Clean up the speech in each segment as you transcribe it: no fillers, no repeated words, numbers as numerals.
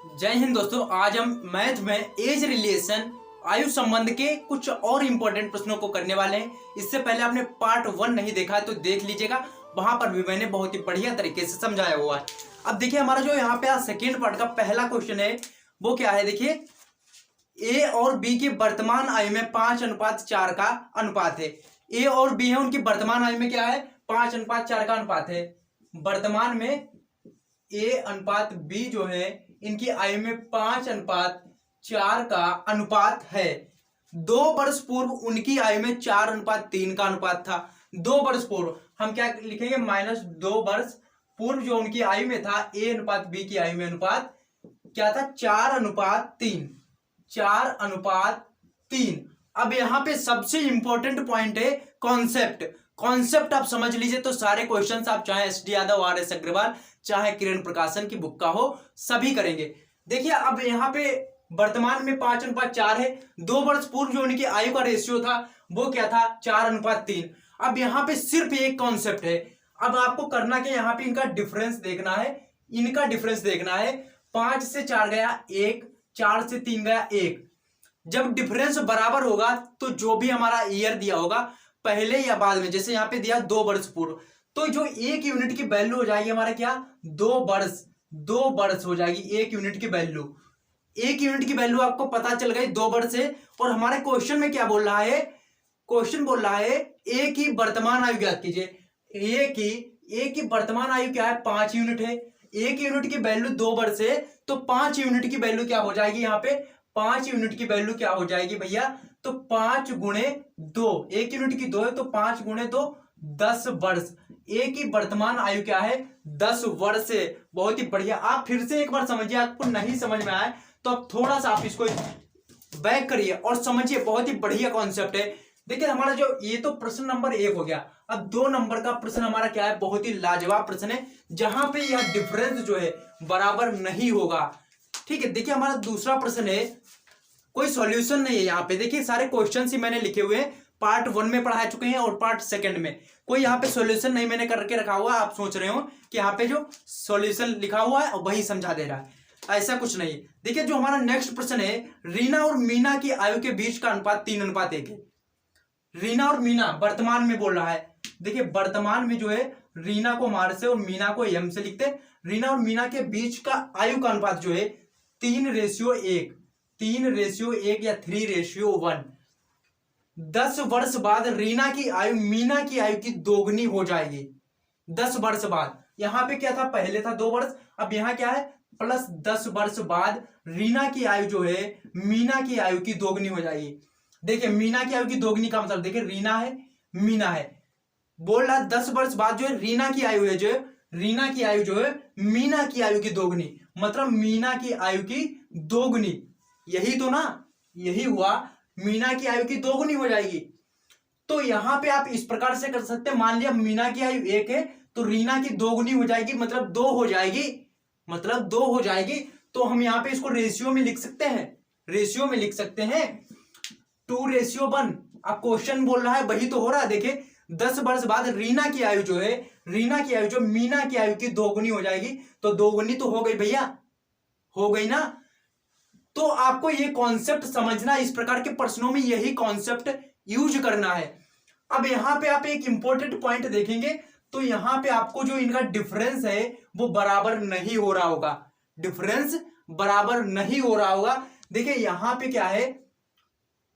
जय हिंद दोस्तों। आज हम मैथ में एज रिलेशन आयु संबंध के कुछ और इम्पोर्टेंट प्रश्नों को करने वाले हैं। इससे पहले आपने पार्ट 1 नहीं देखा है तो देख लीजिएगा, वहां पर भी मैंने बहुत ही बढ़िया तरीके से समझाया हुआ है। अब देखिए हमारा जो यहाँ पे सेकेंड पार्ट का पहला क्वेश्चन है वो क्या है। देखिए ए और बी की वर्तमान आयु में 5:4 का अनुपात है। ए और बी है, उनकी वर्तमान आयु में क्या है 5:4 का अनुपात है। वर्तमान में ए अनुपात बी जो है इनकी आयु में 5:4 का अनुपात है। 2 वर्ष पूर्व उनकी आयु में 4:3 का अनुपात था। 2 वर्ष पूर्व हम क्या लिखेंगे -2 वर्ष पूर्व जो उनकी आयु में था ए अनुपात बी की आयु में अनुपात क्या था 4:3। 4:3। अब यहां पे सबसे इंपॉर्टेंट पॉइंट है कॉन्सेप्ट आप समझ लीजिए तो सारे क्वेश्चंस आप चाहे S D Yadav, R S Agarwal, चाहे किरण प्रकाशन की बुक का हो सभी करेंगे। देखिए अब यहाँ पे वर्तमान में 5:4 है। 2 वर्ष पूर्व जो उनकी आयु का रेशियो था वो क्या था 4:3। अब यहाँ पे सिर्फ एक कॉन्सेप्ट है। अब आपको करना क्या, यहाँ पे इनका डिफरेंस देखना है। इनका डिफरेंस देखना है। 5 से 4 गया 1, 4 से 3 गया 1। जब डिफरेंस बराबर होगा तो जो भी हमारा ईयर दिया होगा पहले या बाद में, जैसे यहाँ पे दिया 2 वर्ष पूर्व, तो जो 1 यूनिट की वैल्यू हो जाएगी हमारा क्या 2 वर्ष हो जाएगी 1 यूनिट की वैल्यू। 1 यूनिट की वैल्यू आपको पता चल गई 2 वर्ष से। और हमारे क्वेश्चन में क्या बोल रहा है, क्वेश्चन बोल रहा है ए की वर्तमान आयु ज्ञात कीजिए। ए की वर्तमान आयु क्या है 5 यूनिट है। 1 यूनिट की वैल्यू 2 वर्ष है तो 5 यूनिट की वैल्यू क्या हो जाएगी, यहाँ पे 5 यूनिट की वैल्यू क्या हो जाएगी भैया, तो 5 गुणे 2, 1 यूनिट की 2 है तो 5 गुणे 2 10 वर्ष। ए की वर्तमान आयु क्या है 10 वर्ष है। बहुत ही बढ़िया। आप फिर से एक बार समझिए, आपको नहीं समझ में आए तो आप थोड़ा सा आप इसको बैक करिए और समझिए, बहुत ही बढ़िया कॉन्सेप्ट है। देखिए हमारा जो ये तो प्रश्न नंबर 1 हो गया। अब 2 नंबर का प्रश्न हमारा क्या है, बहुत ही लाजवाब प्रश्न है जहां पे यह डिफरेंस जो है बराबर नहीं होगा। ठीक है, देखिए हमारा दूसरा प्रश्न है, कोई सॉल्यूशन नहीं है यहाँ पे। देखिए सारे क्वेश्चन ही मैंने लिखे हुए हैं, पार्ट 1 में पढ़ा चुके हैं और पार्ट 2 में। कोई यहाँ पे सॉल्यूशन नहीं मैंने करके रखा हुआ। आप सोच रहे हो कि यहाँ पे जो सॉल्यूशन लिखा हुआ है वही समझा दे रहा है, ऐसा कुछ नहीं। देखिए जो हमारा नेक्स्ट प्रश्न है, रीना और मीना की आयु के बीच का अनुपात 3:1 है। रीना और मीना वर्तमान में बोल रहा है। देखिए वर्तमान में जो है रीना को मार से और मीना को एम से लिखते हैं। रीना और मीना के बीच का आयु का अनुपात जो है 3:1, 3:1 या 3:1। 10 वर्ष बाद रीना की आयु मीना की आयु की दोगुनी हो जाएगी। 10 वर्ष बाद, यहां पे क्या था पहले था 2 वर्ष, अब यहां क्या है प्लस 10 वर्ष बाद रीना की आयु जो है मीना की आयु की दोगुनी हो जाएगी। देखिए मीना की आयु की दोगुनी का मतलब, देखिए रीना है मीना है, बोल रहा 10 वर्ष बाद जो है रीना की आयु है, जो है रीना की आयु जो है मीना की आयु की दोगुनी, मतलब मीना की आयु की दोगुनी। यही तो ना, यही हुआ, मीना की आयु की दोगुनी हो जाएगी। तो यहां पे आप इस प्रकार से कर सकते हैं, मान लिया मीना की आयु 1 है तो रीना की दोगुनी हो जाएगी, मतलब 2 हो जाएगी, मतलब 2 हो जाएगी। तो हम यहां पे इसको रेशियो में लिख सकते हैं, रेशियो में लिख सकते हैं 2:1। अब क्वेश्चन बोल रहा है वही तो हो रहा है। देखिए 10 वर्ष बाद रीना की आयु जो है, रीना की आयु जो मीना की आयु की दोगुनी हो जाएगी, तो दोगुनी तो हो गई भैया, हो गई ना। तो आपको ये कॉन्सेप्ट समझना, इस प्रकार के प्रश्नों में यही कॉन्सेप्ट यूज करना है। अब यहां पे आप एक इंपॉर्टेंट पॉइंट देखेंगे तो यहां पे आपको जो इनका डिफरेंस है वो बराबर नहीं हो रहा होगा, डिफरेंस बराबर नहीं हो रहा होगा। देखिए यहां पे क्या है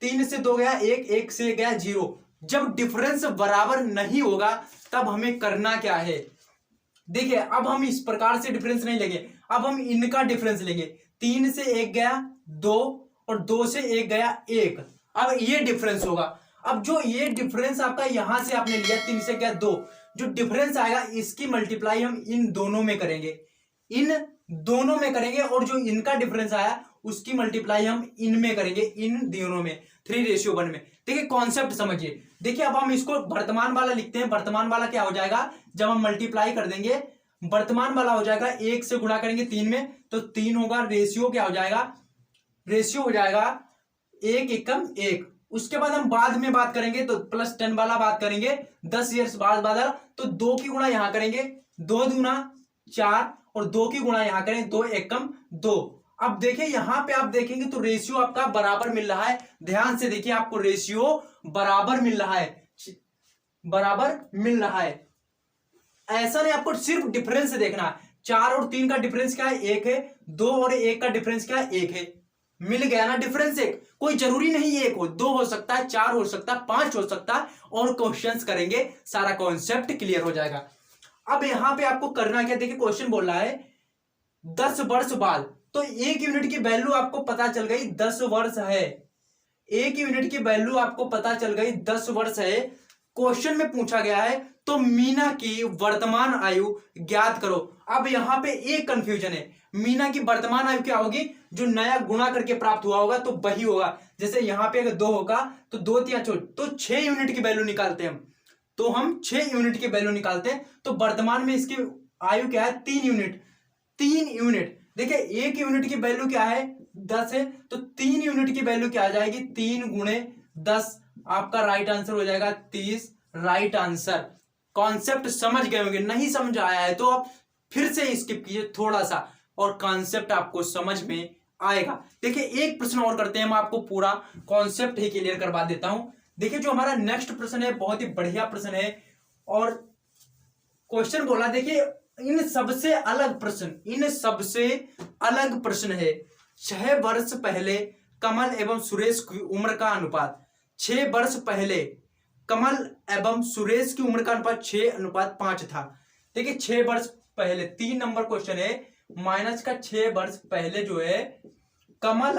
3 से 2 गया 1, 1 से गया 0। जब डिफरेंस बराबर नहीं होगा तब हमें करना क्या है, देखिए अब हम इस प्रकार से डिफरेंस नहीं लेंगे, अब हम इनका डिफरेंस लेंगे। 3 से 1 गया 2 और 2 से 1 गया 1। अब ये डिफरेंस होगा। अब जो ये डिफरेंस आपका यहां से आपने लिया 3 से गया 2, जो डिफरेंस आएगा इसकी मल्टीप्लाई हम इन दोनों में करेंगे, इन दोनों में करेंगे, और जो इनका डिफरेंस आया उसकी मल्टीप्लाई हम इनमें करेंगे, इन दोनों में 3:1 में। देखिए कॉन्सेप्ट समझिए। देखिए अब हम इसको वर्तमान वाला लिखते हैं। वर्तमान वाला क्या हो जाएगा, जब हम मल्टीप्लाई कर देंगे वर्तमान वाला हो जाएगा 1 से गुणा करेंगे 3 में तो 3 होगा। रेशियो क्या हो जाएगा, रेशियो हो जाएगा 1 एकम 1। उसके बाद हम बाद में बात करेंगे तो +10 वाला बात करेंगे 10 ईयर्स बाद तो 2 की गुणा यहां करेंगे, 2 दूना 4 और 2 की गुणा यहां करें 2 एकम 2। अब देखिए यहां पे आप देखेंगे तो रेशियो आपका बराबर मिल रहा है, ध्यान से देखिए आपको रेशियो बराबर मिल रहा है, बराबर मिल रहा है। ऐसा नहीं, आपको सिर्फ डिफरेंस देखना है। 4 और 3 का डिफरेंस क्या है? 1 है। 2 और 1 का डिफरेंस क्या है? 1 है। मिल गया ना डिफरेंस एक। कोई जरूरी नहीं 1 हो, 2 हो सकता है, 4 हो सकता है, 5 हो सकता है, और क्वेश्चंस करेंगे सारा कॉन्सेप्ट क्लियर हो जाएगा। अब यहां पे आपको करना क्या, देखिए क्वेश्चन बोल रहा है 10 वर्ष बाद, तो 1 यूनिट की वैल्यू आपको पता चल गई 10 वर्ष है। 1 यूनिट की वैल्यू आपको पता चल गई 10 वर्ष है। क्वेश्चन में पूछा गया है तो मीना की वर्तमान आयु ज्ञात करो। अब यहां पे एक कंफ्यूजन है, मीना की वर्तमान आयु क्या होगी? जो नया गुणा करके प्राप्त हुआ होगा तो वही होगा। जैसे यहां पे अगर 2 होगा तो 2 तिया 4, तो 6 यूनिट की वैल्यू निकालते हैं हम, तो हम 6 यूनिट की वैल्यू निकालते हैं। तो वर्तमान में इसकी आयु क्या है? 3 यूनिट। 3 यूनिट, देखिए 1 यूनिट की वैल्यू क्या है? 10 है, तो 3 यूनिट की वैल्यू क्या आ जाएगी? 3 गुणे 10, आपका राइट आंसर हो जाएगा 30, राइट आंसर। कॉन्सेप्ट समझ गए होंगे, नहीं समझ आया है तो आप फिर से स्किप कीजिए थोड़ा सा, और कॉन्सेप्ट आपको समझ में आएगा। देखिए एक प्रश्न और करते हैं, मैं आपको पूरा कॉन्सेप्ट ही क्लियर करवा देता हूं। देखिए जो हमारा नेक्स्ट प्रश्न है बहुत ही बढ़िया प्रश्न है, और क्वेश्चन बोला देखिए इन सबसे अलग प्रश्न, इन सबसे अलग प्रश्न है। 6 वर्ष पहले कमल एवं सुरेश की उम्र का अनुपात, 6 वर्ष पहले कमल एवं सुरेश की उम्र का अनुपात 6:5 था। देखिए 6 वर्ष पहले, 3 नंबर क्वेश्चन है, माइनस का 6 वर्ष पहले जो है कमल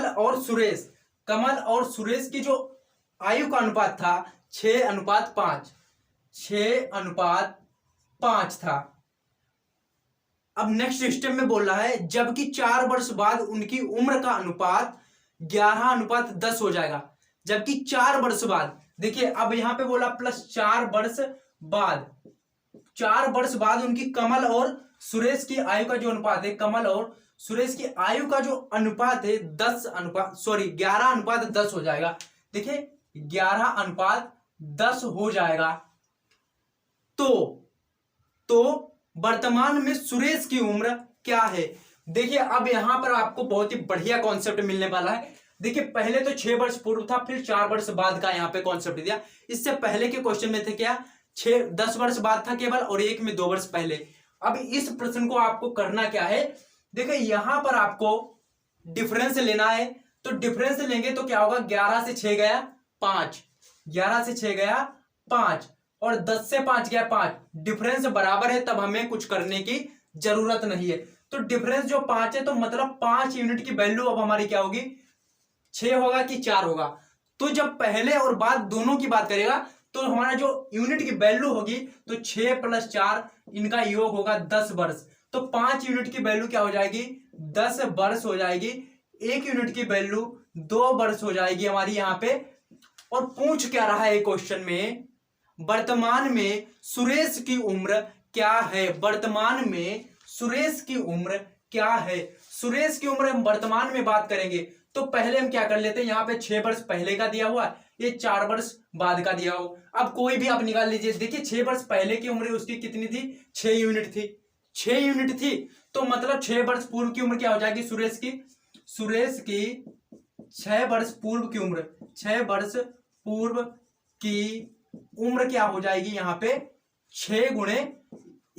और सुरेश की जो आयु का अनुपात था 6:5, 6:5 था। अब नेक्स्ट स्टेप में बोल रहा है जबकि 4 वर्ष बाद उनकी उम्र का अनुपात 11:10 हो जाएगा। जबकि 4 वर्ष बाद, देखिए अब यहां पे बोला प्लस 4 वर्ष बाद, 4 वर्ष बाद उनकी कमल और सुरेश की आयु का जो अनुपात है, कमल और सुरेश की आयु का जो अनुपात है 11:10 हो जाएगा। देखिए 11:10 हो जाएगा। तो वर्तमान में सुरेश की उम्र क्या है? देखिए अब यहां पर आपको बहुत ही बढ़िया कॉन्सेप्ट मिलने वाला है। देखिए पहले तो 6 वर्ष पूर्व था, फिर 4 वर्ष बाद का यहां पे कॉन्सेप्ट दिया। इससे पहले के क्वेश्चन में थे क्या? 10 वर्ष बाद था केवल, और एक में 2 वर्ष पहले। अब इस प्रश्न को आपको करना क्या है? देखिए यहां पर आपको डिफरेंस लेना है, तो डिफरेंस लेंगे तो क्या होगा? 11 से 6 गया 5, 11 से 6 गया 5, और 10 से 5 गया 5। डिफरेंस बराबर है, तब हमें कुछ करने की जरूरत नहीं है। तो डिफरेंस जो 5 है, तो मतलब 5 यूनिट की वैल्यू अब हमारी क्या होगी? 6 होगा कि 4 होगा? तो जब पहले और बाद दोनों की बात करेगा तो हमारा जो यूनिट की वैल्यू होगी, तो 6 + 4 इनका योग होगा 10 वर्ष। तो 5 यूनिट की वैल्यू क्या हो जाएगी? 10 वर्ष हो जाएगी। 1 यूनिट की वैल्यू 2 वर्ष हो जाएगी हमारी यहाँ पे। और पूछ क्या रहा है क्वेश्चन में? वर्तमान में सुरेश की उम्र क्या है? वर्तमान में सुरेश की उम्र क्या है? सुरेश की उम्र हम वर्तमान में बात करेंगे तो पहले हम क्या कर लेते हैं, यहाँ पे 6 वर्ष पहले का दिया हुआ, ये 4 वर्ष बाद का दिया हो। अब कोई भी आप निकाल लीजिए। देखिए 6 वर्ष पहले की उम्र उसकी कितनी थी? 6 यूनिट थी, 6 यूनिट थी। तो मतलब 6 वर्ष पूर्व की उम्र क्या हो जाएगी सुरेश की? सुरेश की 6 वर्ष पूर्व की उम्र, 6 वर्ष पूर्व की उम्र क्या हो जाएगी यहाँ पे? 6 गुणे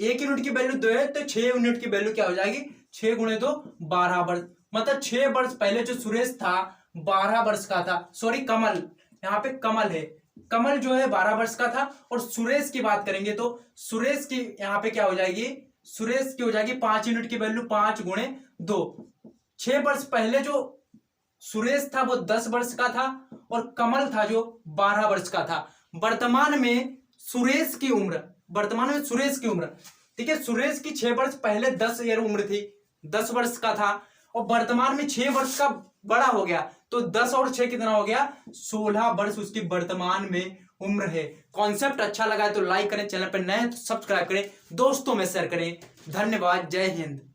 1 यूनिट की वैल्यू 2 है, तो 6 यूनिट की वैल्यू क्या हो जाएगी? 6 गुणे 2 12 वर्ष। मतलब 6 वर्ष पहले जो सुरेश था 12 वर्ष का था। सॉरी कमल, यहाँ पे कमल है, कमल जो है 12 वर्ष का था। और सुरेश की बात करेंगे तो सुरेश की यहाँ पे क्या हो जाएगी? सुरेश की हो जाएगी 5 यूनिट की वैल्यू 5 गुणे 2। 6 वर्ष पहले जो सुरेश था वो 10 वर्ष का था, और कमल था जो 12 वर्ष का था। वर्तमान में सुरेश की उम्र, वर्तमान में सुरेश की उम्र, ठीक है, सुरेश की 6 वर्ष पहले 10 ईयर उम्र थी, 10 वर्ष का था, और वर्तमान में 6 वर्ष का बड़ा हो गया, तो 10 और 6 कितना हो गया? 16 वर्ष उसकी वर्तमान में उम्र है। कॉन्सेप्ट अच्छा लगा है तो लाइक करें, चैनल पर नए हैं तो सब्सक्राइब करें, दोस्तों में शेयर करें। धन्यवाद, जय हिंद।